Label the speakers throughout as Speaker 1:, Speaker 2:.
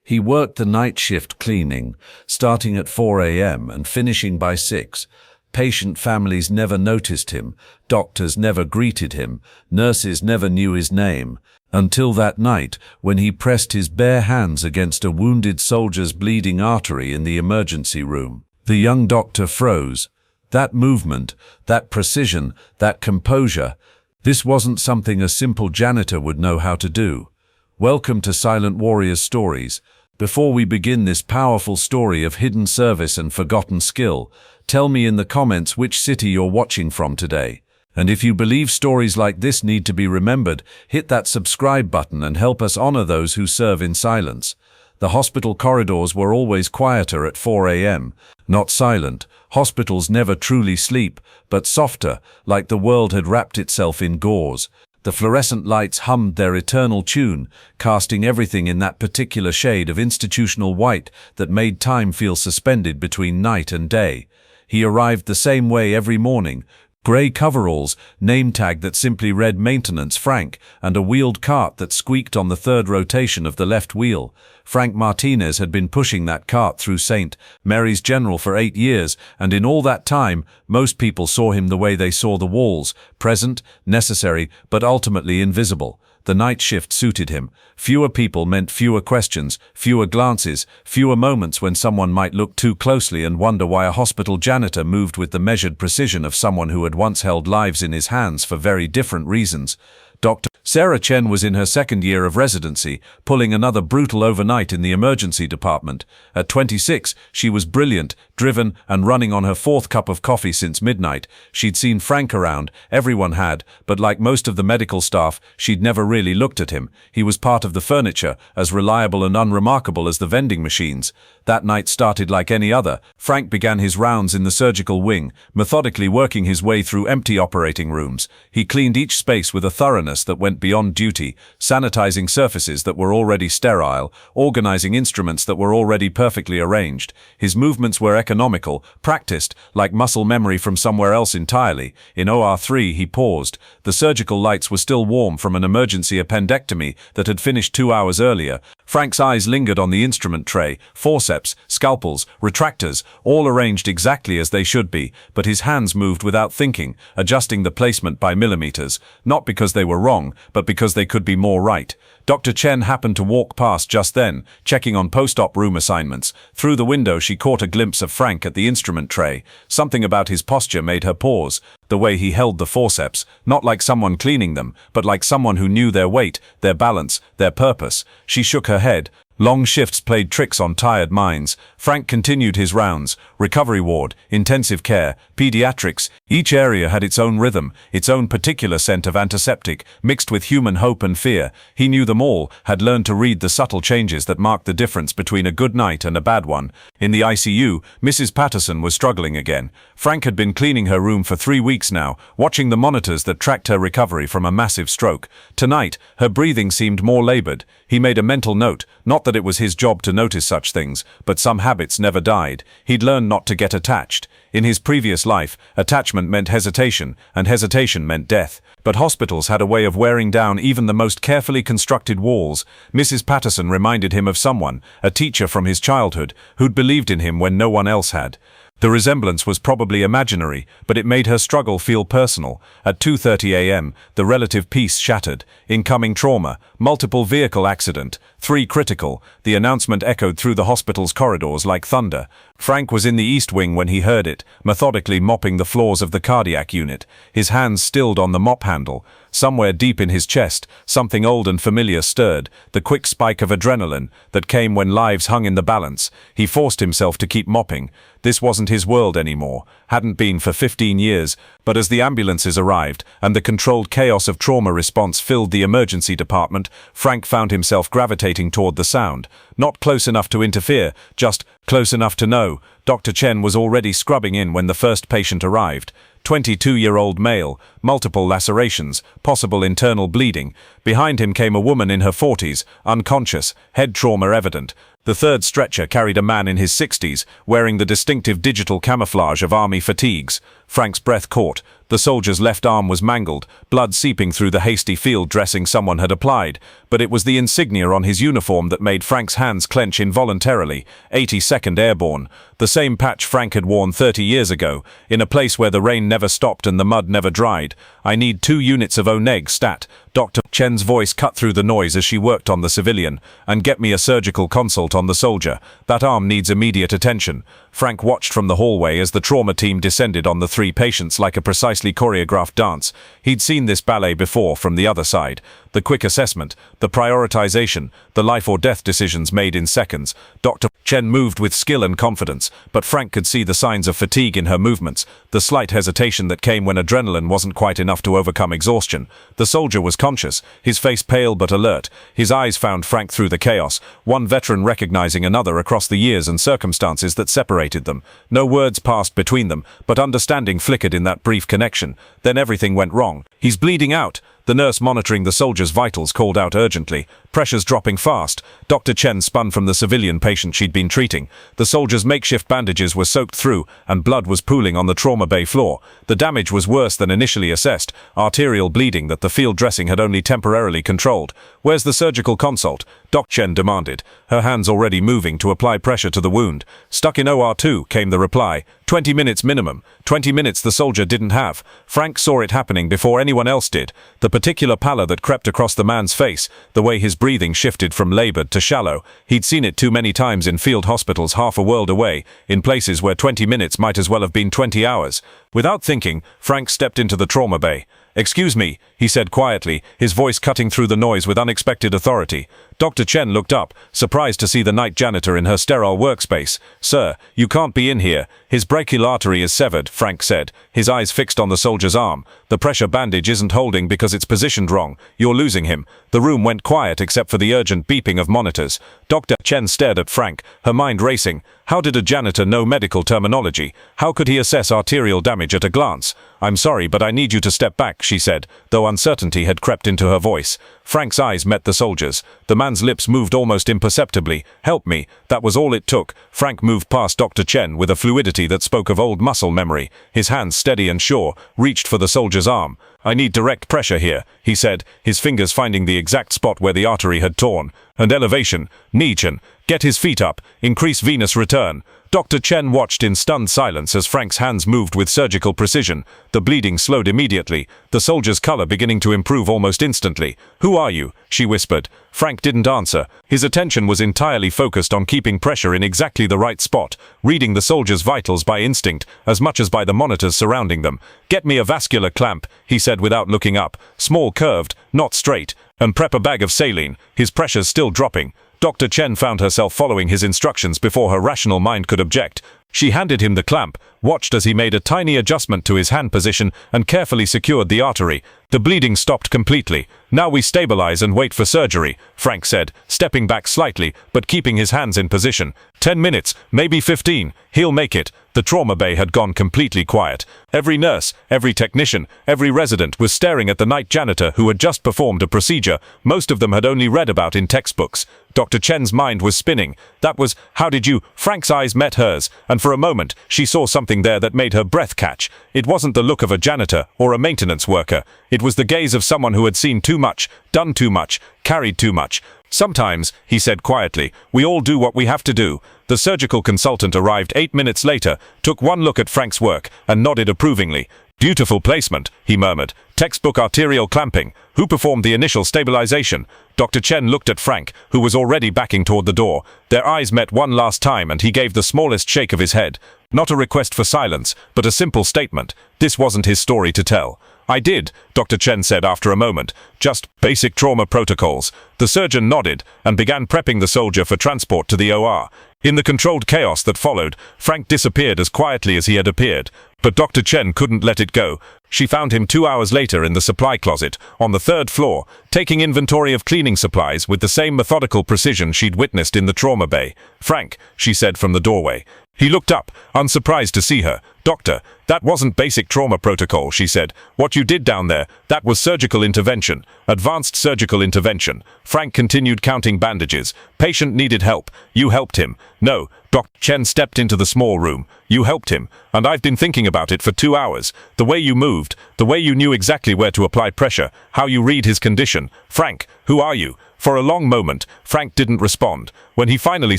Speaker 1: He worked the night shift cleaning, starting at 4 a.m. and finishing by 6. Patient families never noticed him, doctors never greeted him, nurses never knew his name, until that night when he pressed his bare hands against a wounded soldier's bleeding artery in the emergency room. The young doctor froze. That movement, that precision, that composure, this wasn't something a simple janitor would know how to do. Welcome to Silent Warriors Stories. Before we begin this powerful story of hidden service and forgotten skill, tell me in the comments which city you're watching from today. And if you believe stories like this need to be remembered, hit that subscribe button and help us honor those who serve in silence. The hospital corridors were always quieter at 4 a.m. Not silent. Hospitals never truly sleep, but softer, like the world had wrapped itself in gauze. The fluorescent lights hummed their eternal tune, casting everything in that particular shade of institutional white that made time feel suspended between night and day. He arrived the same way every morning. Grey coveralls, name tag that simply read Maintenance Frank, and a wheeled cart that squeaked on the third rotation of the left wheel. Frank Martinez had been pushing that cart through St. Mary's General for 8 years, and in all that time, most people saw him the way they saw the walls, present, necessary, but ultimately invisible. The night shift suited him. Fewer people meant fewer questions, fewer glances, fewer moments when someone might look too closely and wonder why a hospital janitor moved with the measured precision of someone who had once held lives in his hands for very different reasons. Dr. Sarah Chen was in her second year of residency, pulling another brutal overnight in the emergency department. At 26, she was brilliant, driven, and running on her 4th cup of coffee since midnight. She'd seen Frank around, everyone had, but like most of the medical staff, she'd never really looked at him. He was part of the furniture, as reliable and unremarkable as the vending machines. That night started like any other. Frank began his rounds in the surgical wing, methodically working his way through empty operating rooms. He cleaned each space with a thoroughness that went beyond duty, sanitizing surfaces that were already sterile, organizing instruments that were already perfectly arranged. His movements were economical, practiced, like muscle memory from somewhere else entirely. In OR3 he paused. The surgical lights were still warm from an emergency appendectomy that had finished 2 hours earlier. Frank's eyes lingered on the instrument tray, forceps, scalpels, retractors, all arranged exactly as they should be, but his hands moved without thinking, adjusting the placement by millimeters, not because they were wrong, but because they could be more right. Dr. Chen happened to walk past just then, checking on post-op room assignments. Through the window she caught a glimpse of Frank at the instrument tray. Something about his posture made her pause. The way he held the forceps, not like someone cleaning them, but like someone who knew their weight, their balance, their purpose. She shook her head. Long shifts played tricks on tired minds. Frank continued his rounds. Recovery ward, intensive care, pediatrics. Each area had its own rhythm, its own particular scent of antiseptic, mixed with human hope and fear. He knew them all, had learned to read the subtle changes that marked the difference between a good night and a bad one. In the ICU, Mrs. Patterson was struggling again. Frank had been cleaning her room for 3 weeks now, watching the monitors that tracked her recovery from a massive stroke. Tonight, her breathing seemed more labored. He made a mental note, not that it was his job to notice such things, but some habits never died. He'd learned not to get attached. In his previous life, attachment meant hesitation, and hesitation meant death. But hospitals had a way of wearing down even the most carefully constructed walls. Mrs. Patterson reminded him of someone, a teacher from his childhood, who'd believed in him when no one else had. The resemblance was probably imaginary, but it made her struggle feel personal. At 2:30 a.m., the relative peace shattered. Incoming trauma, multiple vehicle accident, 3 critical. The announcement echoed through the hospital's corridors like thunder. Frank was in the East Wing when he heard it, methodically mopping the floors of the cardiac unit. His hands stilled on the mop handle. Somewhere deep in his chest, something old and familiar stirred, the quick spike of adrenaline that came when lives hung in the balance. He forced himself to keep mopping. This wasn't his world anymore, hadn't been for 15 years, but as the ambulances arrived and the controlled chaos of trauma response filled the emergency department, Frank found himself gravitating toward the sound. Not close enough to interfere, just close enough to know. Dr. Chen was already scrubbing in when the first patient arrived. 22-year-old male, multiple lacerations, possible internal bleeding. Behind him came a woman in her 40s, unconscious, head trauma evident. The third stretcher carried a man in his 60s, wearing the distinctive digital camouflage of army fatigues. Frank's breath caught.
Speaker 2: The soldier's left arm was mangled, blood seeping through the hasty field dressing someone had applied, but it was the insignia on his uniform that made Frank's hands clench involuntarily. 82nd Airborne, the same patch Frank had worn 30 years ago, in a place where the rain never stopped and the mud never dried. I need 2 units of ONEG stat. Dr. Chen's voice cut through the noise as she worked on the civilian. And get me a surgical consult on the soldier. That arm needs immediate attention. Frank watched from the hallway as the trauma team descended on the 3 patients like a precisely choreographed dance. He'd seen this ballet before from the other side. The quick assessment, the prioritization, the life or death decisions made in seconds. Dr. Chen moved with skill and confidence, but Frank could see the signs of fatigue in her movements, the slight hesitation that came when adrenaline wasn't quite enough to overcome exhaustion. The soldier was conscious, his face pale but alert. His eyes found Frank through the chaos, one veteran recognizing another across the years and circumstances that separated them. No words passed between them, but understanding flickered in that brief connection. Then everything went wrong. He's bleeding out. The nurse monitoring the soldier's vitals called out urgently. Pressure's dropping fast. Dr. Chen spun from the civilian patient she'd been treating. The soldier's makeshift bandages were soaked through, and blood was pooling on the trauma bay floor. The damage was worse than initially assessed, arterial bleeding that the field dressing had only temporarily controlled. "Where's the surgical consult?" Dr. Chen demanded, her hands already moving to apply pressure to the wound. "Stuck in OR2, came the reply. 20 minutes minimum. 20 minutes the soldier didn't have. Frank saw it happening before anyone else did. The particular pallor that crept across the man's face, the way his breathing shifted from labored to shallow. He'd seen it too many times in field hospitals half a world away, in places where 20 minutes might as well have been 20 hours. Without thinking, Frank stepped into the trauma bay. "Excuse me," he said quietly, his voice cutting through the noise with unexpected authority. Dr. Chen looked up, surprised to see the night janitor in her sterile workspace. "Sir, you can't be in here. His brachial artery is severed," Frank said, his eyes fixed on the soldier's arm. "The pressure bandage isn't holding because it's positioned wrong. You're losing him." The room went quiet except for the urgent beeping of monitors. Dr. Chen stared at Frank, her mind racing. How did a janitor know medical terminology? How could he assess arterial damage at a glance? "I'm sorry, but I need you to step back," she said, though uncertainty had crept into her voice. Frank's eyes met the soldier's. The man's lips moved almost imperceptibly. "Help me." That was all it took. Frank moved past Dr. Chen with a fluidity that spoke of old muscle memory. His hands steady and sure, reached for the soldier's arm. "I need direct pressure here," he said, his fingers finding the exact spot where the artery had torn. "And elevation. Nietzsche. Get his feet up. Increase venous return." Dr. Chen watched in stunned silence as Frank's hands moved with surgical precision. The bleeding slowed immediately, the soldier's color beginning to improve almost instantly. "Who are you?" she whispered. Frank didn't answer. His attention was entirely focused on keeping pressure in exactly the right spot, reading the soldier's vitals by instinct, as much as by the monitors surrounding them. "Get me a vascular clamp," he said without looking up. "Small curved, not straight. And prep a bag of saline." His pressure's still dropping. Dr. Chen found herself following his instructions before her rational mind could object. She handed him the clamp, watched as he made a tiny adjustment to his hand position and carefully secured the artery. The bleeding stopped completely. "Now we stabilize and wait for surgery," Frank said, stepping back slightly, but keeping his hands in position. 10 minutes, maybe 15. He'll make it." The trauma bay had gone completely quiet. Every nurse, every technician, every resident was staring at the night janitor who had just performed a procedure most of them had only read about in textbooks. Dr. Chen's mind was spinning. That was, "How did you—" Frank's eyes met hers, and for a moment, she saw something there that made her breath catch. It wasn't the look of a janitor or a maintenance worker. It was the gaze of someone who had seen too much, done too much, carried too much. "Sometimes," he said quietly, "we all do what we have to do." The surgical consultant arrived 8 minutes later, took one look at Frank's work, and nodded approvingly. "Beautiful placement," he murmured. "Textbook arterial clamping. Who performed the initial stabilization?" Dr. Chen looked at Frank, who was already backing toward the door. Their eyes met one last time and he gave the smallest shake of his head. Not a request for silence, but a simple statement. This wasn't his story to tell. "I did," Dr. Chen said after a moment. "Just basic trauma protocols." The surgeon nodded and began prepping the soldier for transport to the OR. In the controlled chaos that followed, Frank disappeared as quietly as he had appeared. But Dr. Chen couldn't let it go. She found him 2 hours later in the supply closet, on the 3rd floor, taking inventory of cleaning supplies with the same methodical precision she'd witnessed in the trauma bay. "Frank," she said from the doorway. He looked up, unsurprised to see her. "Doctor, that wasn't basic trauma protocol," she said. "What you did down there, that was surgical intervention. Advanced surgical intervention." Frank continued counting bandages. "Patient needed help. You helped him." "No." Dr. Chen stepped into the small room. "You helped him, and I've been thinking about it for 2 hours. The way you moved, the way you knew exactly where to apply pressure, how you read his condition. Frank, who are you?" For a long moment, Frank didn't respond. When he finally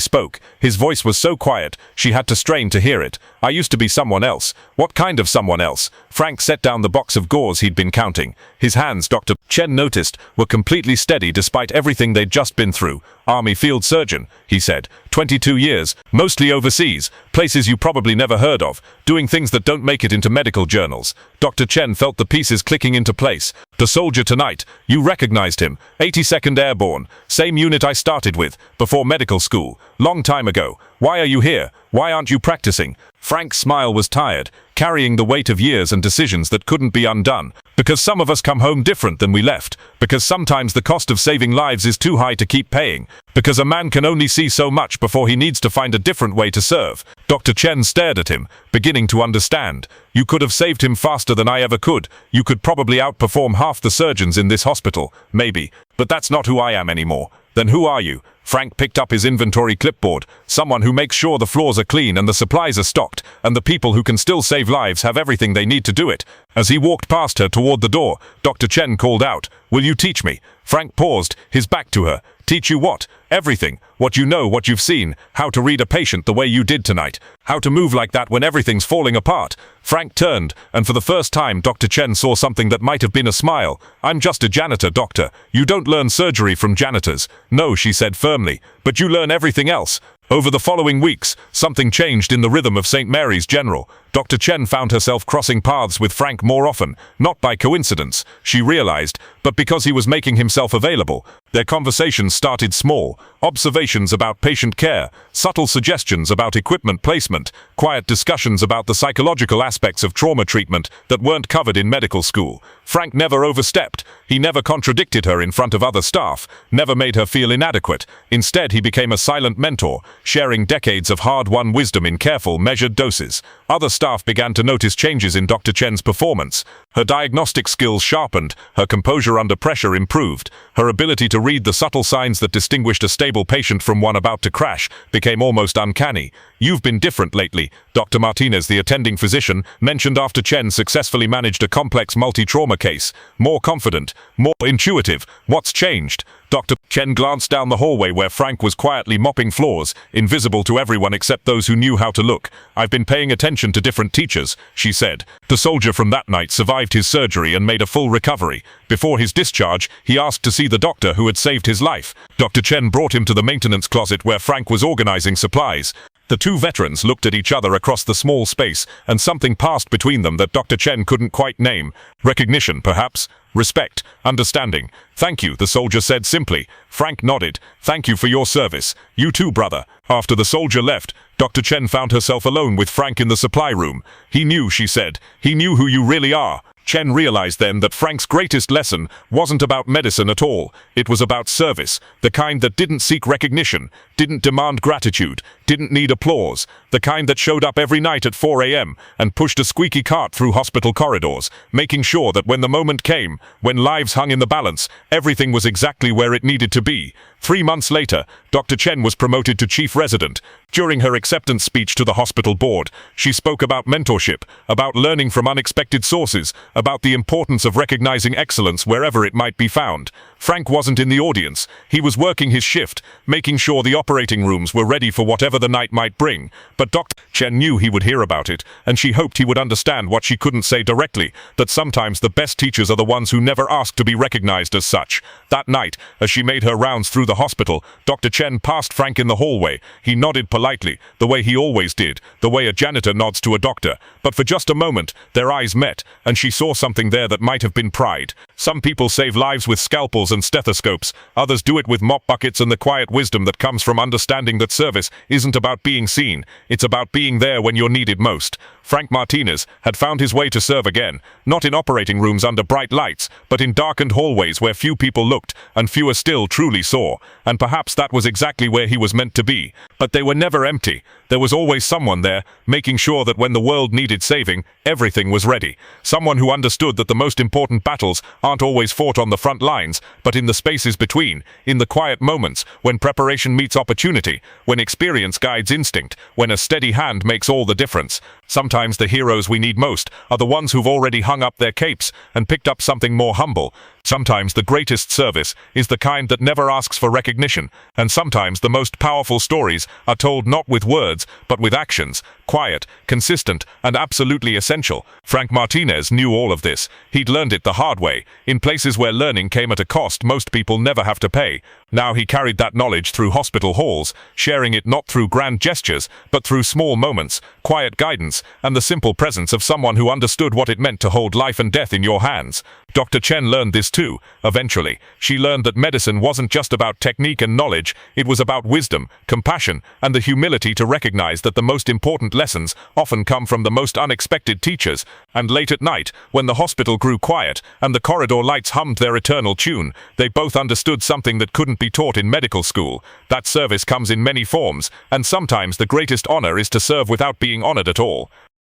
Speaker 2: spoke, his voice was so quiet, she had to strain to hear it. "I used to be someone else." "What kind of someone else?" Frank set down the box of gauze he'd been counting. His hands, Dr. Chen noticed, were completely steady despite everything they'd just been through. "Army field surgeon," he said. 22 years, mostly overseas, places you probably never heard of, doing things that don't make it into medical journals. Dr. Chen felt the pieces clicking into place. "The soldier tonight, you recognized him. 82nd Airborne, same unit I started with, before medical school, long time ago. Why are you here? Why aren't you practicing?" Frank's smile was tired, carrying the weight of years and decisions that couldn't be undone. "Because some of us come home different than we left. Because sometimes the cost of saving lives is too high to keep paying. Because a man can only see so much before he needs to find a different way to serve." Dr. Chen stared at him, beginning to understand. "You could have saved him faster than I ever could. You could probably outperform half the surgeons in this hospital, maybe. But that's not who I am anymore." "Then who are you?" Frank picked up his inventory clipboard. "Someone who makes sure the floors are clean and the supplies are stocked, and the people who can still save lives have everything they need to do it." As he walked past her toward the door, Dr. Chen called out, "Will you teach me?" Frank paused, his back to her. "Teach you what?" "Everything. What you know, what you've seen, how to read a patient the way you did tonight, how to move like that when everything's falling apart." Frank turned, and for the first time Dr. Chen saw something that might have been a smile. "I'm just a janitor, doctor. You don't learn surgery from janitors." "No," she said firmly, "but you learn everything else." Over the following weeks, something changed in the rhythm of St. Mary's General. Dr. Chen found herself crossing paths with Frank more often, not by coincidence, she realized, but because he was making himself available. Their conversations started small, observations about patient care, subtle suggestions about equipment placement, quiet discussions about the psychological aspects of trauma treatment that weren't covered in medical school. Frank never overstepped. He never contradicted her in front of other staff, never made her feel inadequate. Instead, he became a silent mentor, sharing decades of hard-won wisdom in careful, measured doses. Other staff began to notice changes in Dr. Chen's performance. Her diagnostic skills sharpened, her composure under pressure improved, her ability to read the subtle signs that distinguished a stable patient from one about to crash became almost uncanny. "You've been different lately," Dr. Martinez, the attending physician, mentioned after Chen successfully managed a complex multi-trauma case. "More confident, more intuitive. What's changed?" Dr. Chen glanced down the hallway where Frank was quietly mopping floors, invisible to everyone except those who knew how to look. "I've been paying attention to different teachers," she said. "The soldier from that night survived his surgery and made a full recovery. Before his discharge, he asked to see the doctor who had saved his life. Dr. Chen brought him to the maintenance closet where Frank was organizing supplies. The two veterans looked at each other across the small space, and something passed between them that Dr. Chen couldn't quite name. Recognition, perhaps? Respect, understanding. "Thank you," the soldier said simply. Frank nodded. "Thank you for your service. You too, brother." After the soldier left, Dr. Chen found herself alone with Frank in the supply room. "He knew," she said. "He knew who you really are." Chen realized then that Frank's greatest lesson wasn't about medicine at all. It was about service, the kind that didn't seek recognition, didn't demand gratitude, didn't need applause, the kind that showed up every night at 4 a.m. and pushed a squeaky cart through hospital corridors, making sure that when the moment came, when lives hung in the balance, everything was exactly where it needed to be. 3 months later, Dr. Chen was promoted to chief resident. During her acceptance speech to the hospital board, she spoke about mentorship, about learning from unexpected sources, about the importance of recognizing excellence wherever it might be found. Frank wasn't in the audience. He was working his shift, making sure the operating rooms were ready for whatever the night might bring. But Dr. Chen knew he would hear about it, and she hoped he would understand what she couldn't say directly, that sometimes the best teachers are the ones who never ask to be recognized as such. That night, as she made her rounds through the hospital, Dr. Chen passed Frank in the hallway. He nodded politely, the way he always did, the way a janitor nods to a doctor. But for just a moment, their eyes met, and she saw something there that might have been pride. Some people save lives with scalpels and stethoscopes, others do it with mop buckets and the quiet wisdom that comes from understanding that service isn't about being seen, it's about being there when you're needed most. Frank Martinez had found his way to serve again, not in operating rooms under bright lights, but in darkened hallways where few people looked and fewer still truly saw. And perhaps that was exactly where he was meant to be. But they were never empty. There was always someone there, making sure that when the world needed saving, everything was ready. Someone who understood that the most important battles aren't always fought on the front lines, but in the spaces between, in the quiet moments, when preparation meets opportunity, when experience guides instinct, when a steady hand makes all the difference. Sometimes the heroes we need most are the ones who've already hung up their capes and picked up something more humble. Sometimes the greatest service is the kind that never asks for recognition, and sometimes the most powerful stories are told not with words, but with actions, quiet, consistent, and absolutely essential. Frank Martinez knew all of this. He'd learned it the hard way, in places where learning came at a cost most people never have to pay. Now he carried that knowledge through hospital halls, sharing it not through grand gestures, but through small moments, quiet guidance, and the simple presence of someone who understood what it meant to hold life and death in your hands. Dr. Chen learned this too, eventually. She learned that medicine wasn't just about technique and knowledge, it was about wisdom, compassion, and the humility to recognize that the most important lessons often come from the most unexpected teachers. And late at night, when the hospital grew quiet and the corridor lights hummed their eternal tune, they both understood something that couldn't be taught in medical school. That service comes in many forms, and sometimes the greatest honor is to serve without being honored at all.